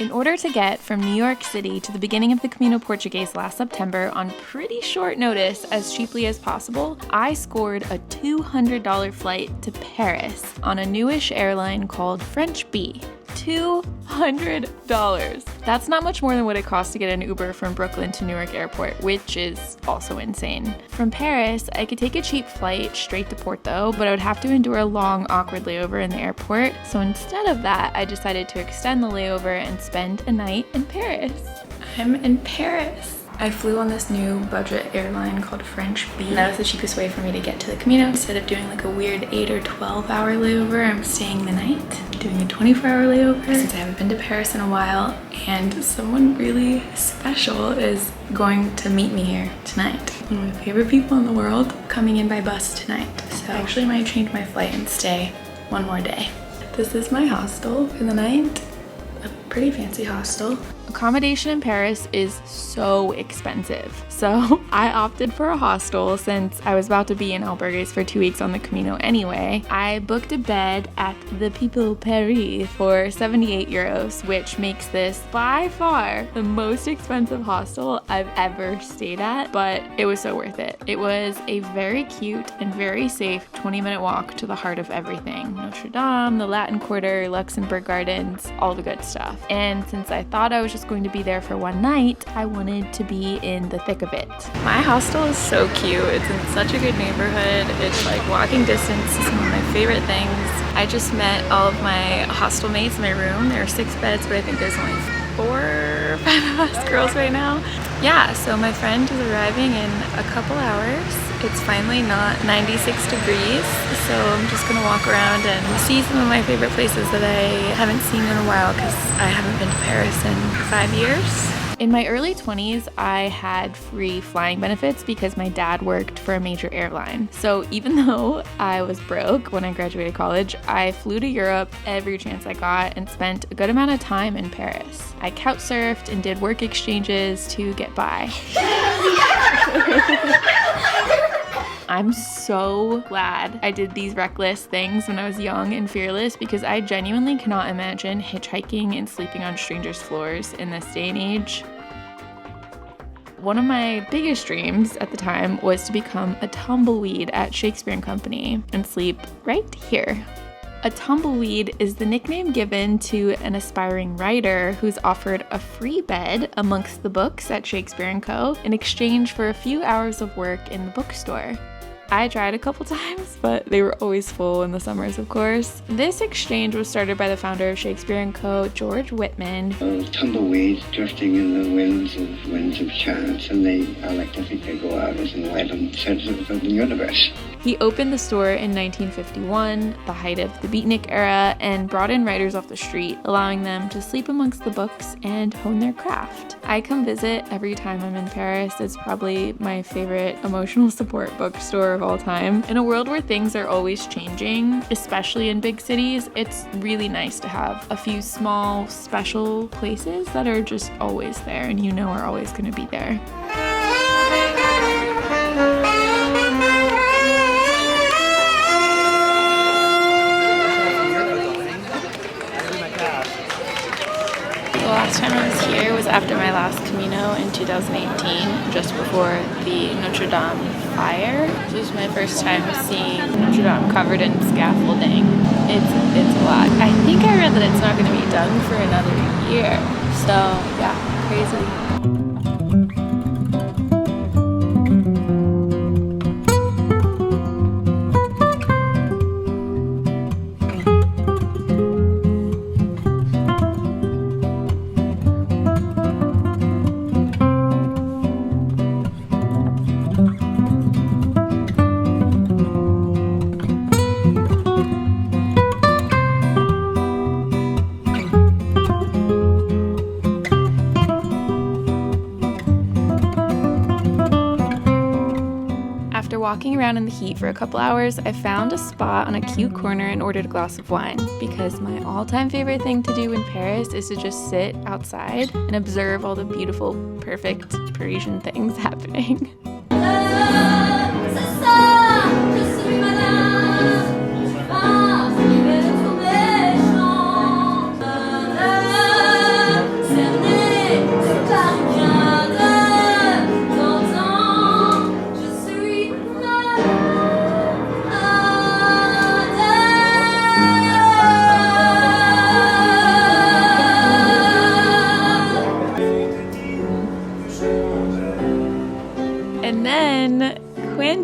In order to get from New York City to the beginning of the Camino Portugues last September on pretty short notice as cheaply as possible, I scored a $200 flight to Paris on a newish airline called French Bee. $200. That's not much more than what it costs to get an Uber from Brooklyn to Newark Airport, which is also insane. From Paris, I could take a cheap flight straight to Porto, but I would have to endure a long, awkward layover in the airport. So instead of that, I decided to extend the layover and spend a night in Paris. I'm in Paris. I flew on this new budget airline called French Bee. That was the cheapest way for me to get to the Camino. Instead of doing like a weird 8 or 12 hour layover, I'm staying the night, doing a 24-hour layover since I haven't been to Paris in a while, and someone really special is going to meet me here tonight. One of my favorite people in the world coming in by bus tonight. So I actually might change my flight and stay one more day. This is my hostel for the night. A pretty fancy hostel. Accommodation in Paris is so expensive, so I opted for a hostel since I was about to be in albergues for 2 weeks on the Camino anyway. I booked a bed at the People Paris for 78 euros, which makes this by far the most expensive hostel I've ever stayed at, but it was so worth it. It was a very cute and very safe 20-minute walk to the heart of everything. Notre-Dame, the Latin Quarter, Luxembourg Gardens, all the good stuff. And since I thought I was just going to be there for one night, I wanted to be in the thick of it. My hostel is so cute. It's in such a good neighborhood. It's like walking distance. It's one of my favorite things. I just met all of my hostel mates in my room. There are 6 beds, but I think there's only 4 or 5 of us girls right now. Yeah, so my friend is arriving in a couple hours. It's finally not 96 degrees, so I'm just gonna walk around and see some of my favorite places that I haven't seen in a while because I haven't been to Paris in 5 years. In my early 20s, I had free flying benefits because my dad worked for a major airline. So even though I was broke when I graduated college, I flew to Europe every chance I got and spent a good amount of time in Paris. I couch surfed and did work exchanges to get by. I'm so glad I did these reckless things when I was young and fearless because I genuinely cannot imagine hitchhiking and sleeping on strangers' floors in this day and age. One of my biggest dreams at the time was to become a tumbleweed at Shakespeare & Company and sleep right here. A tumbleweed is the nickname given to an aspiring writer who's offered a free bed amongst the books at Shakespeare & Co. in exchange for a few hours of work in the bookstore. I tried a couple times, but they were always full in the summers, of course. This exchange was started by the founder of Shakespeare & Co., George Whitman. Tumbleweeds drifting in the winds of chance, and I like to think they go out as an island sensitive of the universe. He opened the store in 1951, the height of the beatnik era, and brought in writers off the street, allowing them to sleep amongst the books and hone their craft. I come visit every time I'm in Paris. It's probably my favorite emotional support bookstore of all time. In a world where things are always changing, especially in big cities, it's really nice to have a few small, special places that are just always there and you know are always going to be there. Last time I was here was after my last Camino in 2018, just before the Notre-Dame fire. This was my first time seeing Notre-Dame covered in scaffolding. It's a lot. I think I read that it's not going to be done for another year. So yeah, crazy. Walking around in the heat for a couple hours, I found a spot on a cute corner and ordered a glass of wine because my all-time favorite thing to do in Paris is to just sit outside and observe all the beautiful, perfect Parisian things happening.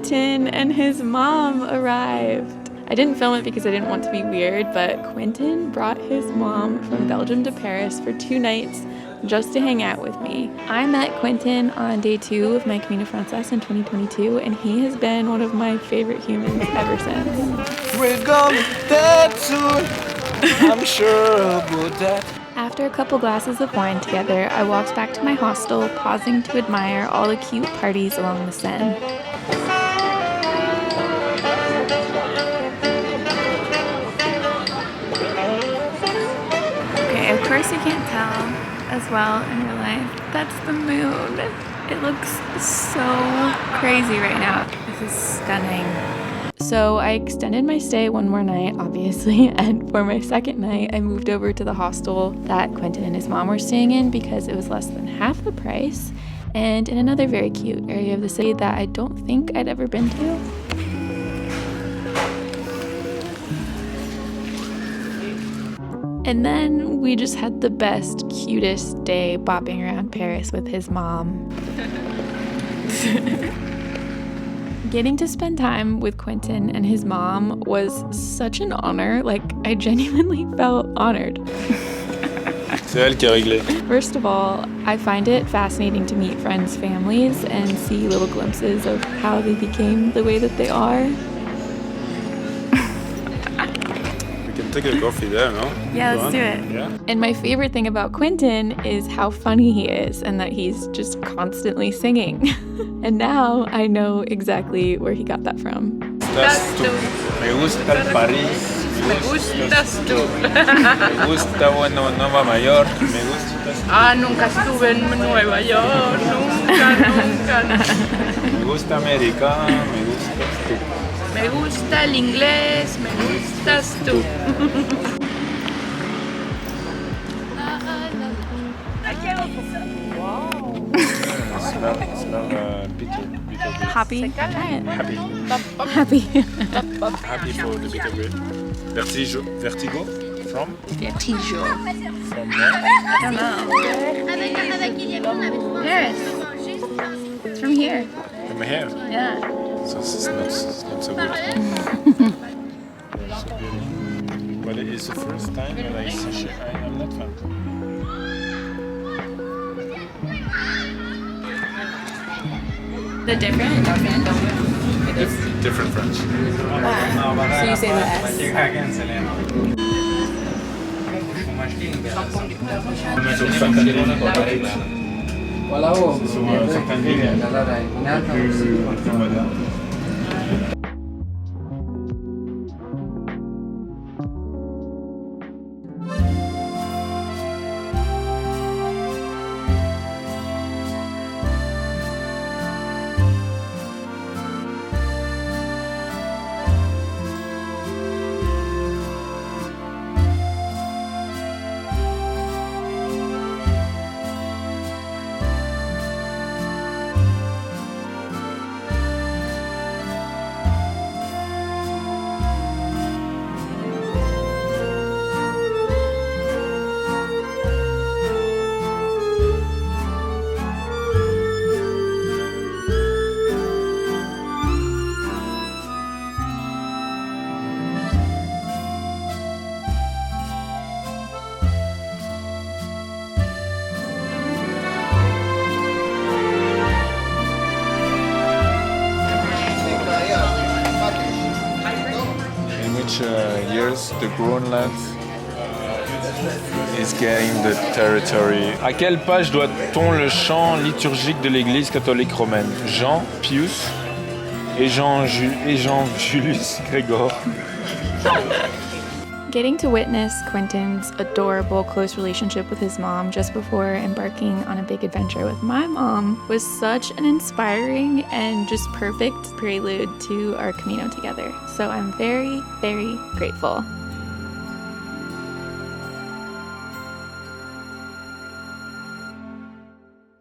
Quentin and his mom arrived. I didn't film it because I didn't want to be weird, but Quentin brought his mom from Belgium to Paris for 2 nights just to hang out with me. I met Quentin on day 2 of my Camino Frances in 2022, and he has been one of my favorite humans ever since. We're gonna be dead soon, I'm sure about that. After a couple glasses of wine together, I walked back to my hostel, pausing to admire all the cute parties along the Seine. Okay, of course you can't tell as well in real life. That's the moon. It looks so crazy right now. This is stunning. So I extended my stay one more night, obviously, and for my second night, I moved over to the hostel that Quentin and his mom were staying in because it was less than half the price and in another very cute area of the city that I don't think I'd ever been to. And then we just had the best, cutest day bopping around Paris with his mom. Getting to spend time with Quentin and his mom was such an honor. Like, I genuinely felt honored. C'est elle qui a réglé. First of all, I find it fascinating to meet friends' families and see little glimpses of how they became the way that they are. We can take a coffee there, no? Yeah, let's do it. Yeah. And my favorite thing about Quentin is how funny he is and that he's just constantly singing. And now I know exactly where he got that from. Gustas tú. Me gusta el París. Me gustas tú. Me gusta Nueva Mayor. Me gustas tú. Ah, nunca estuve en Nueva York. Nunca. Me gusta América. Me gustas tú. Me gusta el inglés. Me gustas tú. Smell bitter Happy? Try it. Happy. Happy. Happy for the bitter bread. Vertigo? From? Vertigo. From where? I don't know. Paris. It's from here. From here? Yeah. So it's not so good. So good. But it is the first time that I see I'm not fan. The different? Different French. So you say the S. Voilà, certaines villes plus modernes. Years the Groenland is gaining the territory. À quelle page doit-on le chant liturgique de l'Église catholique romaine? Jean, Pius et Jean Julius Gregor. Getting to witness Quentin's adorable close relationship with his mom just before embarking on a big adventure with my mom was such an inspiring and just perfect prelude to our Camino together. So I'm very, very grateful.